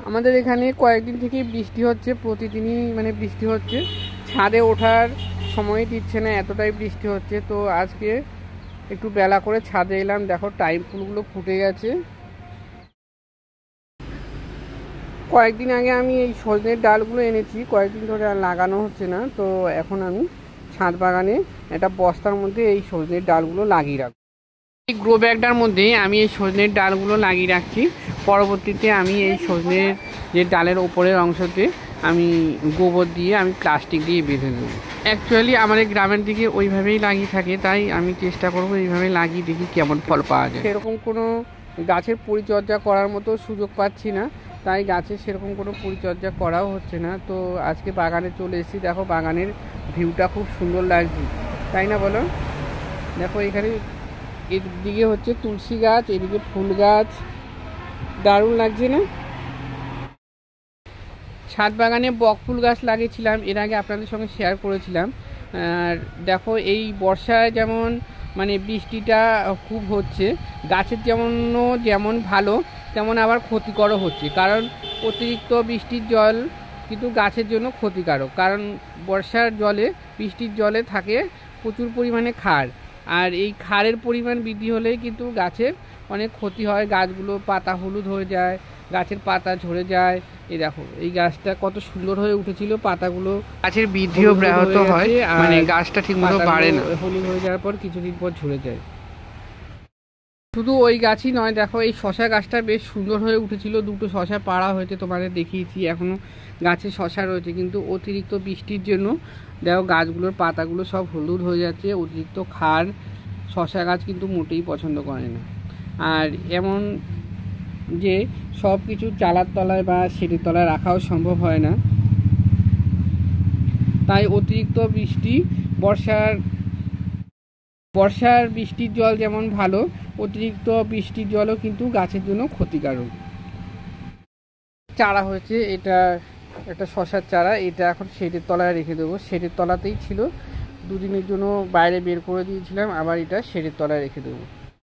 আমাদের এখানে কয়েকদিন থেকে বৃষ্টি হচ্ছে, প্রতিদিনই মানে বৃষ্টি হচ্ছে, ছাদে ওঠার সময় দিচ্ছে না, এতটাই বৃষ্টি হচ্ছে। তো আজকে একটু বেলা করে ছাদে এলাম, দেখো টাইম ফুলগুলো ফুটে গেছে। কয়েকদিন আগে আমি এই সজনের ডালগুলো এনেছি, কয়েকদিন ধরে আর লাগানো হচ্ছে না। তো এখন আমি ছাদ বাগানে একটা বস্তার মধ্যে এই সজনের ডালগুলো লাগিয়ে রাখবো। এই গ্রো ব্যাগটার মধ্যে আমি এই সজনের ডালগুলো লাগিয়ে রাখছি। পরবর্তীতে আমি এই সজনের যে ডালের ওপরের অংশতে আমি গোবর দিয়ে আমি প্লাস্টিক দিয়ে বেঁধে দেবো। অ্যাকচুয়ালি আমাদের গ্রামের দিকে ওইভাবেই লাগিয়ে থাকে, তাই আমি চেষ্টা করবো এইভাবে লাগিয়ে দেখি কেমন ফল পাওয়া যায়। সেরকম কোনো গাছের পরিচর্যা করার মতো সুযোগ পাচ্ছি না, তাই গাছের সেরকম কোনো পরিচর্যা করাও হচ্ছে না। তো আজকে বাগানে চলে এসেছি, দেখো বাগানের ভিউটা খুব সুন্দর লাগছে, তাই না বলো? দেখো এখানে এদিকে হচ্ছে তুলসী গাছ, এদিকে ফুল গাছ, দারুণ লাগছে না? ছাদ বাগানে বকফুল গাছ লাগিয়েছিলাম, এর আগে আপনাদের সঙ্গে শেয়ার করেছিলাম। আর দেখো এই বর্ষায় যেমন মানে বৃষ্টিটা খুব হচ্ছে, গাছের যেমন ভালো তেমন আবার ক্ষতিকরও হচ্ছে, কারণ অতিরিক্ত বৃষ্টির জল কিন্তু গাছের জন্য ক্ষতিকারক। কারণ বর্ষার জলে, বৃষ্টির জলে থাকে প্রচুর পরিমাণে ক্ষার, আর এই ক্ষারের পরিমাণ বৃদ্ধি হলেই কিন্তু গাছের অনেক ক্ষতি হয়। গাছগুলো পাতা হলুদ হয়ে যায়, গাছের পাতা ঝরে যায়। এই দেখো এই গাছটা কত সুন্দর হয়ে উঠেছিল, পাতাগুলো গাছের বৃদ্ধিও ব্যাহত হয়, মানে গাছটা ঠিকমতো বাড়ে না, হলুদ হয়ে যাওয়ার পর কিছুদিন পর ঝরে যায়। শুধু ওই গাছই নয়, দেখো এই শশা গাছটা বেশ সুন্দর হয়ে উঠেছিল, দুটো শশা পাড়া হয়েছে, তোমাদের দেখিয়েছি, এখনও গাছে শশা রয়েছে, কিন্তু অতিরিক্ত বৃষ্টির জন্য দেখো গাছগুলোর পাতাগুলো সব হলুদ হয়ে যাচ্ছে। অতিরিক্ত ক্ষার শশা গাছ কিন্তু মোটেই পছন্দ করে না। আর এমন যে সব কিছু চালার তলায় বা সিঁড়ির তলায় রাখাও সম্ভব হয় না, তাই অতিরিক্ত বৃষ্টি, বর্ষার বৃষ্টির জল যেমন ভালো, অতিরিক্ত বৃষ্টির জলও কিন্তু গাছের জন্য ক্ষতিকারক। চারা হয়েছে, এটা একটা শশার চারা, এটা এখন শেডের তলায় রেখে দেবো। শেডের তলাতেই ছিল, দুদিনের জন্য বাইরে বের করে দিয়েছিলাম, আবার এটা শেডের তলায় রেখে দেবো।